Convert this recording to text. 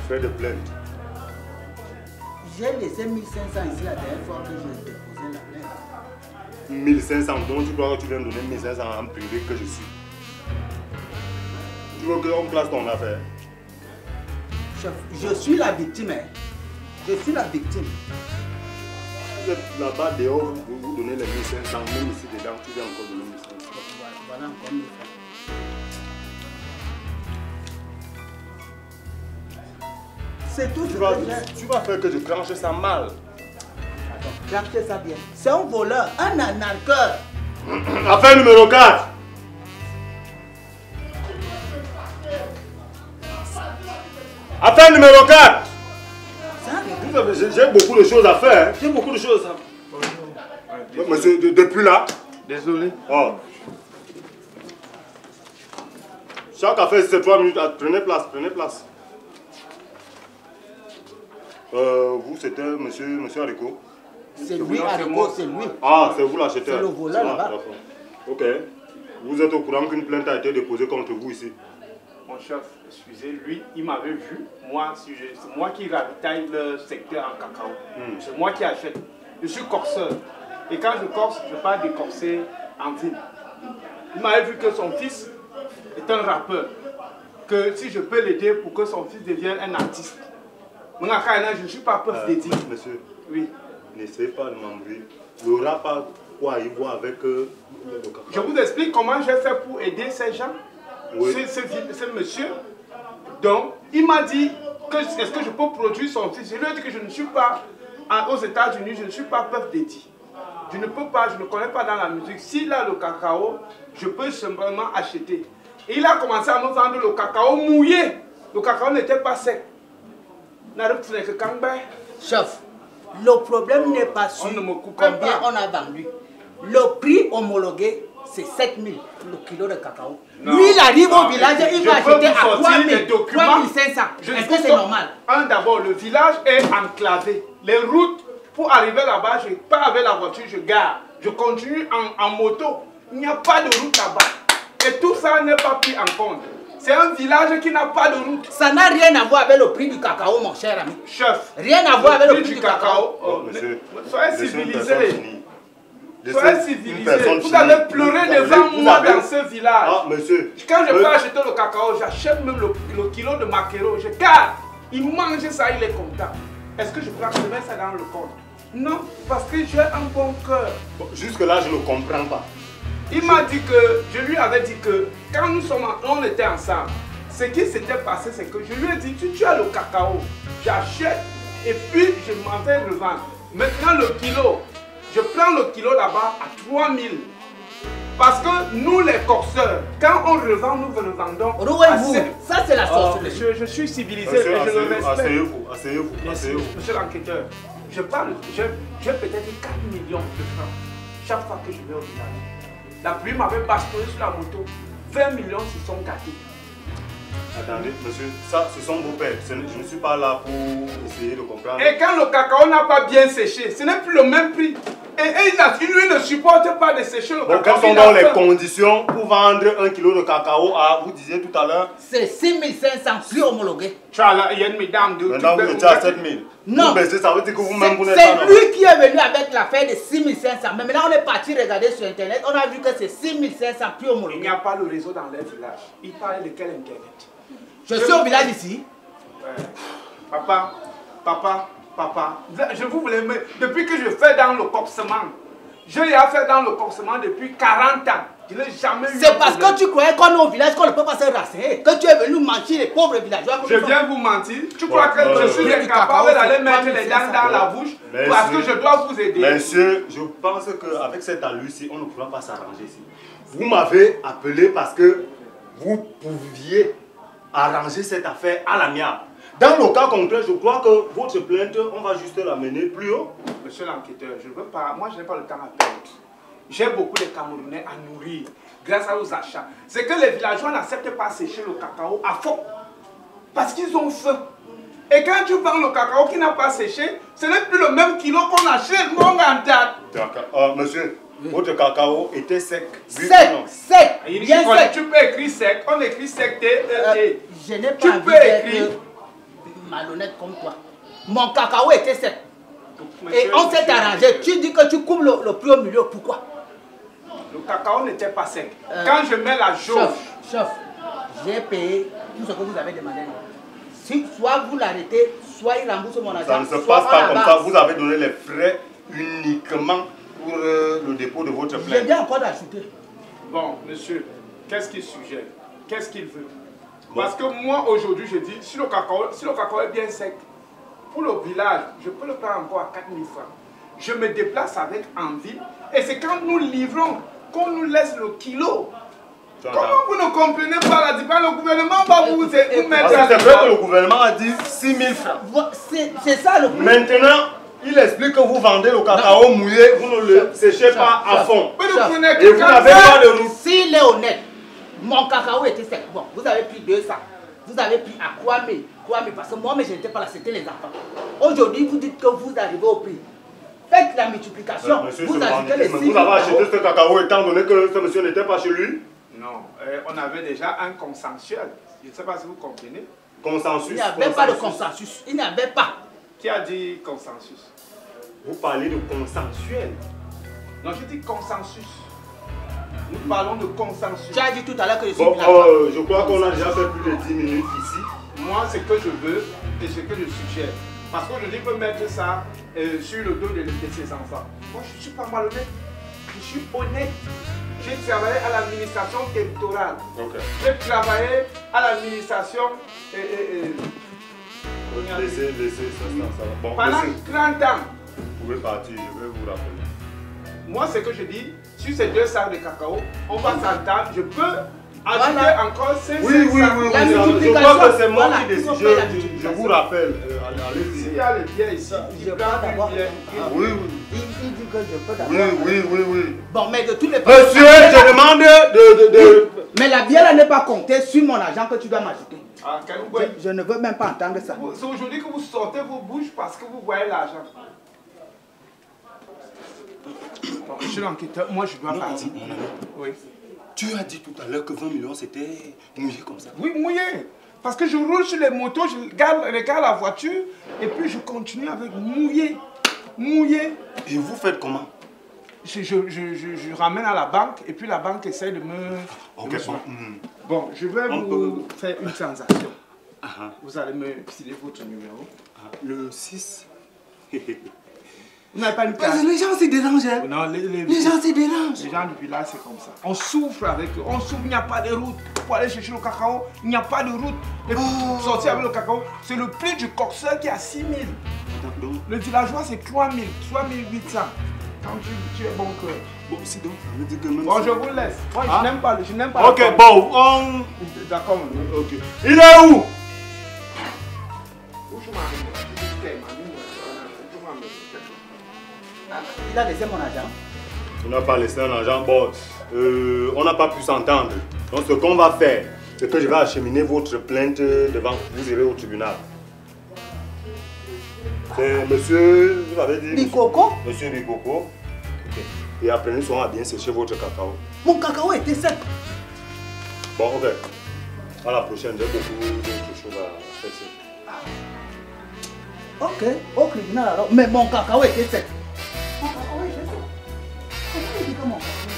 fais de plainte. J'ai laissé 1500 ici la dernière fois que j'ai déposé la plainte. 1500, donc tu crois que tu viens donner 1500 en privé que je suis. Tu veux qu'on classe ton affaire? Chef, je suis la victime. Hein. Je suis la victime. Vous êtes là-bas dehors, vous donnez les 1500, même ici dedans, tu viens encore donner 1500. Voilà encore 1500. C'est tout ce que j'ai. Tu vas faire que je tranche ça mal. Attends, tranchez ça bien. C'est un voleur, un arnaqueur. Affaire numéro 4. Affaire numéro 4. J'ai beaucoup de choses à faire. J'ai beaucoup de choses à faire. Bonjour. Monsieur, depuis là. Désolé. Oh. Chaque affaire, c'est 3 minutes. Prenez place, prenez place. Vous, c'était monsieur Haricot. C'est lui, Haricot, c'est lui. Ah, c'est vous l'acheteur. C'est le voleur là-bas. Ok. Vous êtes au courant qu'une plainte a été déposée contre vous ici? Mon chef, excusez, lui, il m'avait vu. Moi, c'est moi qui ravitaille le secteur en cacao. C'est moi qui achète. Je suis corseur. Et quand je corse, je pars décorser en ville. Il m'avait vu que son fils est un rappeur. Que si je peux l'aider pour que son fils devienne un artiste. Je ne suis pas peur d'édit. Monsieur, oui. N'essayez pas de m'embrouiller. Il n'y aura pas quoi y voir avec le cacao. Je vous explique comment j'ai fait pour aider ces gens. Oui. Ce monsieur. Donc, il m'a dit que est-ce que je peux produire son fils. Je lui ai dit que je ne suis pas aux États-Unis, je ne suis pas peuple d'édit. Je ne peux pas, je ne connais pas dans la musique. S'il a le cacao, je peux simplement acheter. Et il a commencé à me vendre le cacao mouillé. Le cacao n'était pas sec. Chef, le problème n'est pas sur combien on a vendu. Le prix homologué, c'est 7 000 le kilo de cacao. Non, lui, il arrive au village et il va acheter à 3 500. Est-ce que c'est normal? D'abord, le village est enclavé. Les routes, pour arriver là-bas, je pars avec la voiture, je gare. Je continue en moto. Il n'y a pas de route là-bas. Et tout ça n'est pas pris en compte. C'est un village qui n'a pas de route. Ça n'a rien à voir avec le prix du cacao, mon cher ami. Chef. Rien à voir avec le prix du cacao. Oh, monsieur, soyez civilisés. Soyez civilisés. Vous allez pleurer devant moi dans ce village. Ah, monsieur. Quand je peux acheter le cacao, j'achète même le kilo de maquereau. Je garde. Il mange ça, il est content. Est-ce que je peux mettre ça dans le compte? Non, parce que j'ai un bon cœur. Bon, jusque-là, je ne comprends pas. Il m'a dit que, je lui avais dit que quand on était ensemble, ce qui s'était passé, c'est que je lui ai dit, tu as le cacao, j'achète et puis je m'en vais revendre. Maintenant le kilo, je prends le kilo là-bas à 3 000. Parce que nous les corseurs, quand on revend, nous le vendons. Rouez-vous, ça c'est la sorcellerie. Monsieur, je suis civilisé et je le respecte. Asseyez-vous. Monsieur l'enquêteur, je parle, j'ai peut-être 4 millions de francs chaque fois que je vais au village. La pluie m'avait bastonné sur la moto. 20 millions se sont gâtés. Attendez, monsieur, ça, ce sont vos pères. Je ne suis pas là pour essayer de comprendre. Et quand le cacao n'a pas bien séché, ce n'est plus le même prix. Et lui ne supporte pas de sécher le cacao. Quelles sont donc les conditions pour vendre 1 kilo de cacao à, vous disiez tout à l'heure? C'est 6 500 plus homologué. Tu as là, il y a une mesdame de... Maintenant, vous êtes à 7 000. Non. Ça veut dire que vous-même, vous n'êtes pas... C'est lui qui est venu avec l'affaire de 6 500. Mais maintenant, on est parti regarder sur Internet. On a vu que c'est 6 500 plus homologué. Il n'y a pas le réseau dans les villages. Il parle de quel Internet? Je suis au village ici. Ouais. Papa, je vous voulais... Depuis que je fais dans le corsement, je l'ai fait dans le corsement depuis 40 ans. Je n'ai jamais eu... C'est parce que tu croyais qu'on est au village qu'on ne peut pas se rassurer. Que tu es venu mentir les pauvres villageois. Je viens vous mentir. Tu crois que je suis incapable d'aller mettre les dents dans la bouche parce que je dois vous aider? Monsieur, je pense qu'avec cette allure-ci, on ne pourra pas s'arranger ici. Vous m'avez appelé parce que vous pouviez arranger cette affaire à l'amiable. Dans le cas concret, je crois que votre plainte, on va juste l'amener plus haut. Monsieur l'enquêteur, je ne veux pas, moi je n'ai pas le temps à perdre. J'ai beaucoup de Camerounais à nourrir grâce à aux achats. C'est que les villageois n'acceptent pas sécher le cacao à fond. Parce qu'ils ont faim. Et quand tu vends le cacao qui n'a pas séché, ce n'est plus le même kilo qu'on achète, mon gars. D'accord. Monsieur, votre cacao était sec. Sec. Bien sec. Tu peux écrire sec. On écrit sec. Je n'ai pas tu peux écrire. malhonnête comme toi. Mon cacao était sec. Et on s'est arrangé. Tu dis que tu coupes le prix au milieu. Pourquoi? Le cacao n'était pas sec. Quand je mets la jauge... Chef, j'ai payé tout ce que vous avez demandé. Si soit vous l'arrêtez, soit il rembourse mon argent. Ça ne se passe pas comme ça. Vous avez donné les frais uniquement pour le dépôt de votre plainte. J'ai bien encore d'ajouter. Bon, monsieur, qu'est-ce qu'il suggère? Qu'est-ce qu'il veut? Parce que moi, aujourd'hui, je dis, si le cacao est bien sec, pour le village, je peux le prendre encore à 4 000 francs. Je me déplace avec en ville et c'est quand nous livrons qu'on nous laisse le kilo. Comment vous ne comprenez pas la différence? Le gouvernement va vous mettre... C'est vrai que le gouvernement a dit 6 000 francs. C'est ça le prix. Maintenant, il explique que vous vendez le cacao mouillé, vous ne le séchez pas à fond. Et vous n'avez pas de route. S'il est honnête, mon cacao était sec. Bon, vous avez pris 200. Vous avez pris à Kwame, parce que moi, mais je n'étais pas là, c'était les enfants. Aujourd'hui, vous dites que vous arrivez au prix. Faites la multiplication. Monsieur, vous ajoutez les 6 000 vous avez acheté ce cacao étant donné que ce monsieur n'était pas chez lui? Non, on avait déjà un consensuel. Je ne sais pas si vous comprenez. Consensus? Il n'y avait pas de consensus. Il n'y avait pas. Qui a dit consensus? Vous parlez de consensuel? Non, je dis consensus. Nous parlons de consensus. Tu as dit tout à l'heure que je suis je crois qu'on a déjà fait plus de 10 minutes ici. Moi, ce que je veux et ce que je suggère. Parce qu'aujourd'hui, je peux mettre ça sur le dos de ses enfants. Moi, je ne suis pas malhonnête. Je suis honnête. J'ai travaillé à l'administration territoriale. Okay. J'ai travaillé à l'administration... Laissez ça. Bon, pendant 30 ans. Vous pouvez partir, je vais vous rappeler. Moi, ce que je dis, sur ces 2 sacs de cacao, on va s'entendre. Je peux ajouter encore 5 Oui. Je crois que c'est moi qui décide. Je vous rappelle. Allez-y. S'il y a le bien ici, je prends d'abord. Oui. Il dit que je peux d'abord. Oui. Bon, mais de tous les... Monsieur, je demande de... Mais la bière n'est pas comptée sur mon argent que tu dois m'ajouter. Ah, je ne veux même pas entendre ça. C'est aujourd'hui que vous sortez vos bouches parce que vous voyez l'argent. Bon, je suis l'enquêteur, moi je dois partir. Mon ami. Oui. Tu as dit tout à l'heure que 20 millions c'était mouillé comme ça. Oui, mouillé. Parce que je roule sur les motos, je regarde la voiture et puis je continue avec mouillé. Et vous faites comment? Je ramène à la banque et puis la banque essaie de me... Bon, je vais vous faire une transaction. Vous allez me filer votre numéro. Le 6. Vous n'avez pas une carte. Les gens se dérangent. Non, les gens se dérangent. Les gens du village, c'est comme ça. On souffre avec eux. On souffre, il n'y a pas de route. Pour aller chercher le cacao, il n'y a pas de route. Et pour sortir avec le cacao, c'est le prix du coxeur qui est à 6 000. Le villageois, c'est 3 000, 3 800. Quand tu es bon cœur. Bon, c'est donc, ça veut dire que même... Bon, je vous laisse. Moi, je n'aime pas. Ok, bon, on... D'accord, ok. Il est où? Il a laissé mon argent. On n'a pas laissé un argent. Bon, on n'a pas pu s'entendre. Donc, ce qu'on va faire, c'est que je vais acheminer votre plainte devant. Vous irez au tribunal. C'est monsieur, vous avez dit... Bikoko. Monsieur Bikoko. Ok. Et après, nous serons à bien sécher votre cacao. Mon cacao était sec. Bon, ok. À la prochaine, j'ai beaucoup d'autres choses à faire ici. Ok, au tribunal alors. Mais mon cacao était sec. Mon cacao était sec. Comment il dit que mon cacao